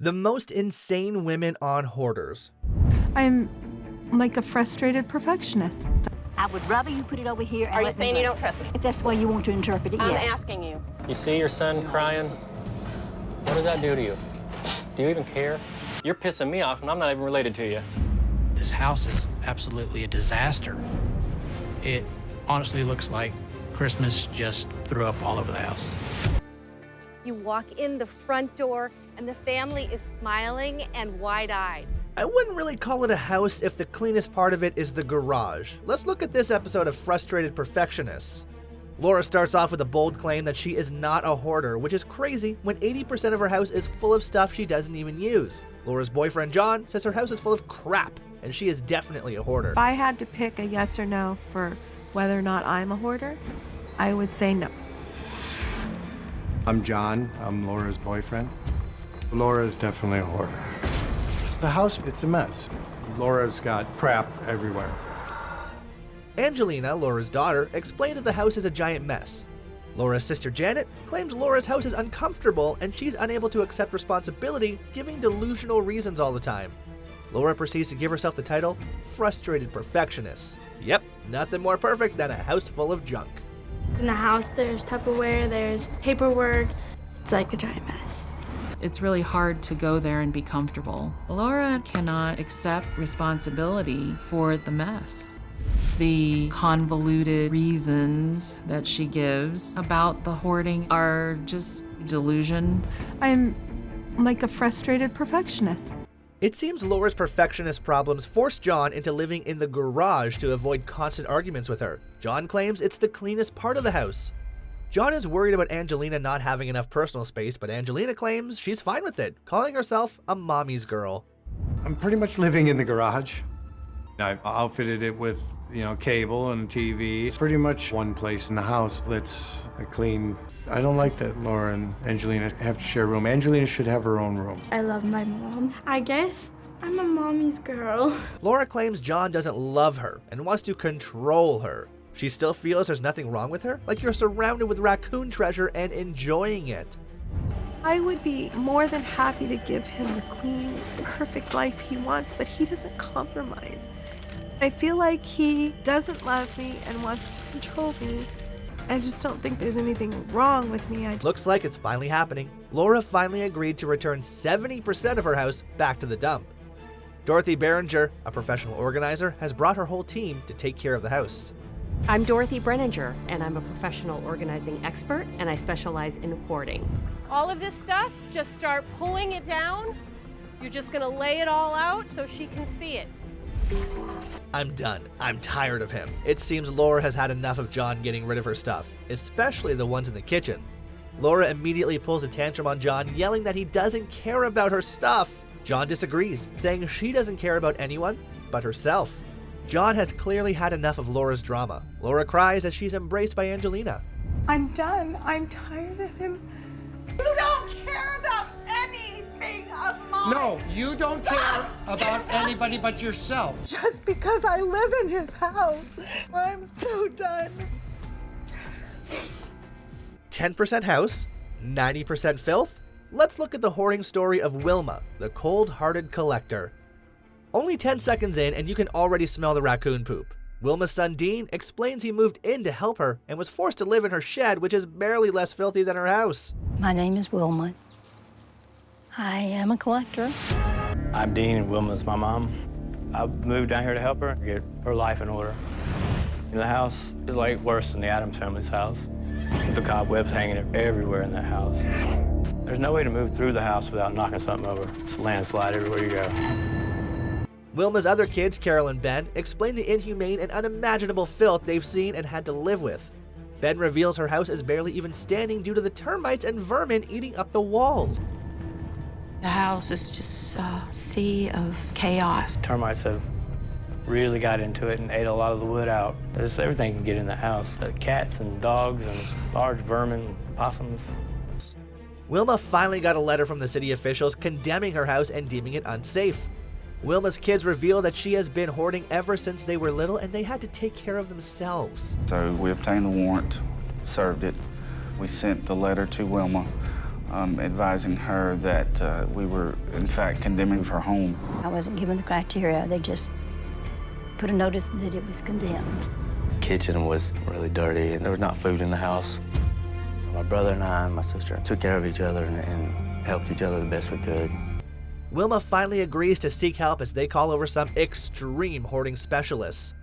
The most insane women on Hoarders. I'm like a frustrated perfectionist. I would rather you put it over here and Are you let me saying you go. don't trust me? If that's the way you want to interpret it, I'm yes. asking you. You see your son crying? What does that do to you? Do you even care? You're pissing me off, and I'm not even related to you. This house is absolutely a disaster. It honestly looks like Christmas just threw up all over the house. You walk in the front door and the family is smiling and wide-eyed. I wouldn't really call it a house if the cleanest part of it is the garage. Let's look at this episode of Frustrated Perfectionists. Laura starts off with a bold claim that she is not a hoarder, which is crazy when 80% of her house is full of stuff she doesn't even use. Laura's boyfriend John says her house is full of crap, and she is definitely a hoarder. If I had to pick a yes or no for whether or not I'm a hoarder, I would say no. I'm John. I'm Laura's boyfriend. Laura is definitely a hoarder. The house, it's a mess. Laura's got crap everywhere. Angelina, Laura's daughter, explains that the house is a giant mess. Laura's sister Janet claims Laura's house is uncomfortable and she's unable to accept responsibility, giving delusional reasons all the time. Laura proceeds to give herself the title Frustrated Perfectionist. Yep, nothing more perfect than a house full of junk. In the house, there's Tupperware, there's paperwork. It's like a giant mess. It's really hard to go there and be comfortable. Laura cannot accept responsibility for the mess. The convoluted reasons that she gives about the hoarding are just delusion. I'm like a frustrated perfectionist. It seems Laura's perfectionist problems forced John into living in the garage to avoid constant arguments with her. John claims it's the cleanest part of the house. John is worried about Angelina not having enough personal space, but Angelina claims she's fine with it, calling herself a mommy's girl. I'm pretty much living in the garage. I outfitted it with, cable and TV. It's pretty much one place in the house that's clean. I don't like that Laura and Angelina have to share a room. Angelina should have her own room. I love my mom. I guess I'm a mommy's girl. Laura claims John doesn't love her and wants to control her. She still feels there's nothing wrong with her, like you're surrounded with raccoon treasure and enjoying it. I would be more than happy to give him the clean, perfect life he wants, but he doesn't compromise. I feel like he doesn't love me and wants to control me. I just don't think there's anything wrong with me. Looks like it's finally happening. Laura finally agreed to return 70% of her house back to the dump. Dorothy Behringer, a professional organizer, has brought her whole team to take care of the house. I'm Dorothy Brenninger, and I'm a professional organizing expert, and I specialize in hoarding. All of this stuff, just start pulling it down. You're just gonna lay it all out so she can see it. I'm done. I'm tired of him. It seems Laura has had enough of John getting rid of her stuff, especially the ones in the kitchen. Laura immediately pulls a tantrum on John, yelling that he doesn't care about her stuff. John disagrees, saying she doesn't care about anyone but herself. John has clearly had enough of Laura's drama. Laura cries as she's embraced by Angelina. I'm done. I'm tired of him. You don't care about anything of mine. No, you don't care about anybody but yourself. Just because I live in his house. I'm so done. 10% house, 90% filth? Let's look at the hoarding story of Wilma, the cold-hearted collector. Only 10 seconds in and you can already smell the raccoon poop. Wilma's son Dean explains he moved in to help her and was forced to live in her shed, which is barely less filthy than her house. My name is Wilma. I am a collector. I'm Dean, and Wilma's my mom. I moved down here to help her get her life in order. The house is like worse than the Addams family's house. The cobwebs hanging everywhere in that house. There's no way to move through the house without knocking something over. It's a landslide everywhere you go. Wilma's other kids, Carol and Ben, explain the inhumane and unimaginable filth they've seen and had to live with. Ben reveals her house is barely even standing due to the termites and vermin eating up the walls. The house is just a sea of chaos. Termites have really got into it and ate a lot of the wood out. There's everything can get in the house. Cats and dogs and large vermin, possums. Wilma finally got a letter from the city officials condemning her house and deeming it unsafe. Wilma's kids reveal that she has been hoarding ever since they were little and they had to take care of themselves. So we obtained the warrant, served it. We sent the letter to Wilma advising her that we were, in fact, condemning her home. I wasn't given the criteria. They just put a notice that it was condemned. Kitchen was really dirty, and there was not food in the house. My brother and I and my sister took care of each other and helped each other the best we could. Wilma finally agrees to seek help as they call over some extreme hoarding specialists.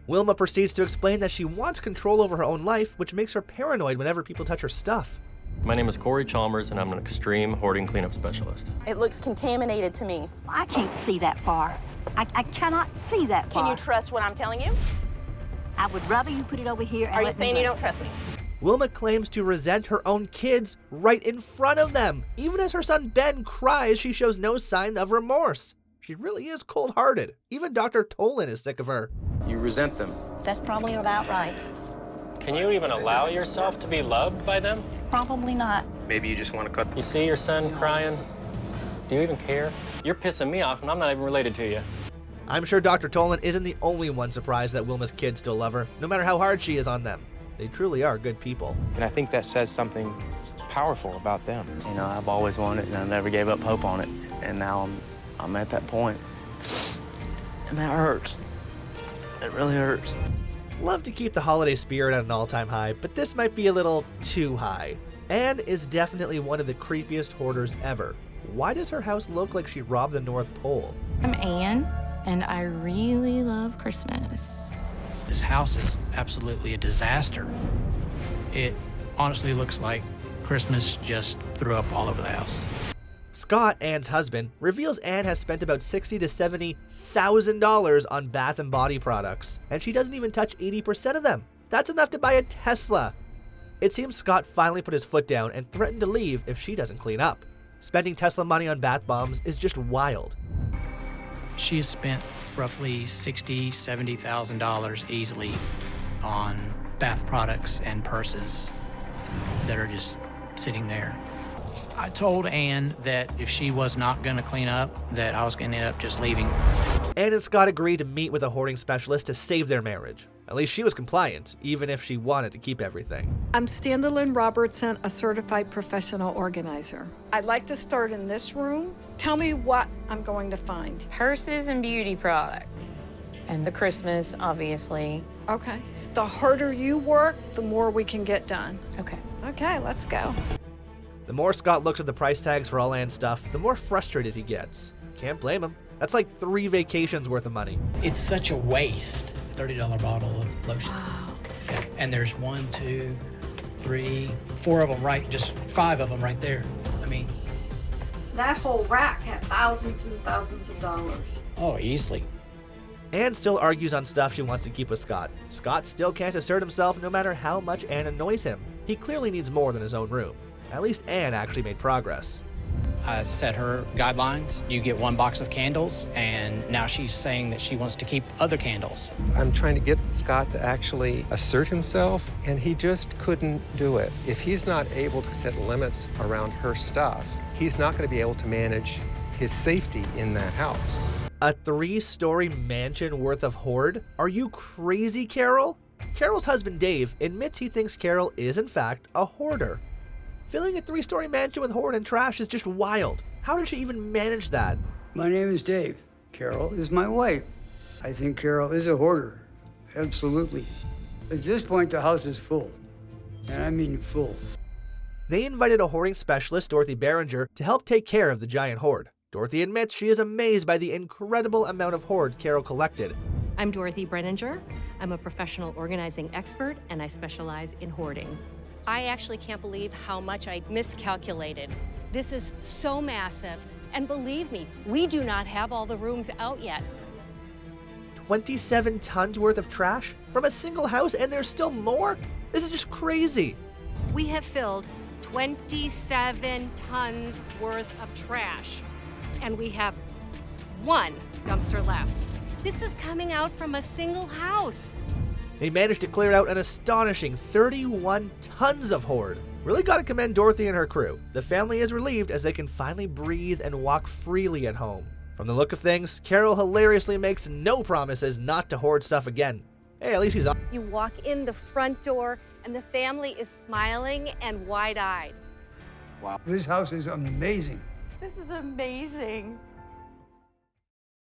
Wilma proceeds to explain that she wants control over her own life, which makes her paranoid whenever people touch her stuff. My name is Corey Chalmers, and I'm an extreme hoarding cleanup specialist. It looks contaminated to me. I can't see that far. I cannot see that far. Can you trust what I'm telling you? I would rather you put it over here and Are you let me saying you look. don't trust me? Wilma claims to resent her own kids right in front of them. Even as her son Ben cries, she shows no sign of remorse. She really is cold-hearted. Even Dr. Tolan is sick of her. You resent them. That's probably about right. Can you even allow yourself to be loved by them? Probably not. Maybe you just want to cut. You see your son crying? Do you even care? You're pissing me off, and I'm not even related to you. I'm sure Dr. Tolan isn't the only one surprised that Wilma's kids still love her, no matter how hard she is on them. They truly are good people. And I think that says something powerful about them. You know, I've always wanted it, and I never gave up hope on it. And now I'm at that point. And that hurts. It really hurts. Love to keep the holiday spirit at an all-time high, but this might be a little too high. Anne is definitely one of the creepiest hoarders ever. Why does her house look like she robbed the North Pole? I'm Anne, and I really love Christmas. This house is absolutely a disaster. It honestly looks like Christmas just threw up all over the house. Scott, Anne's husband, reveals Anne has spent about $60,000 to $70,000 on bath and body products, and she doesn't even touch 80% of them. That's enough to buy a Tesla. It seems Scott finally put his foot down and threatened to leave if she doesn't clean up. Spending Tesla money on bath bombs is just wild. She has spent roughly $60,000, $70,000 easily on bath products and purses that are just sitting there. I told Anne that if she was not going to clean up, that I was going to end up just leaving. Anne and Scott agreed to meet with a hoarding specialist to save their marriage. At least she was compliant, even if she wanted to keep everything. I'm Standalyn Robertson, a certified professional organizer. I'd like to start in this room. Tell me what I'm going to find. Purses and beauty products. And the Christmas, obviously. Okay. The harder you work, the more we can get done. Okay. Okay, let's go. The more Scott looks at the price tags for all Anne's stuff, the more frustrated he gets. Can't blame him. That's like 3 vacations worth of money. It's such a waste. $30 bottle of lotion. Wow. Okay. And there's 1, 2, 3, 4 of them right, just 5 of them right there. I mean, that whole rack had thousands and thousands of dollars. Oh, easily. Anne still argues on stuff she wants to keep with Scott. Scott still can't assert himself no matter how much Anne annoys him. He clearly needs more than his own room. At least Anne actually made progress. I set her guidelines. You get 1 box of candles, and now she's saying that she wants to keep other candles. I'm trying to get Scott to actually assert himself, and he just couldn't do it. If he's not able to set limits around her stuff, he's not going to be able to manage his safety in that house. A 3-story mansion worth of hoard? Are you crazy, Carol? Carol's husband, Dave, admits he thinks Carol is, in fact, a hoarder. Filling a 3-story mansion with hoard and trash is just wild. How did she even manage that? My name is Dave. Carol is my wife. I think Carol is a hoarder. Absolutely. At this point, the house is full. And I mean full. They invited a hoarding specialist, Dorothy Behringer, to help take care of the giant hoard. Dorothy admits she is amazed by the incredible amount of hoard Carol collected. I'm Dorothy Brenninger. I'm a professional organizing expert, and I specialize in hoarding. I actually can't believe how much I miscalculated. This is so massive, and believe me, we do not have all the rooms out yet. 27 tons worth of trash from a single house, and there's still more? This is just crazy. We have filled 27 tons worth of trash, and we have 1 dumpster left. This is coming out from a single house. They managed to clear out an astonishing 31 tons of hoard. Really gotta commend Dorothy and her crew. The family is relieved as they can finally breathe and walk freely at home. From the look of things, Carol hilariously makes no promises not to hoard stuff again. Hey, at least she's up. You walk in the front door, and the family is smiling and wide-eyed. This house is amazing. This is amazing.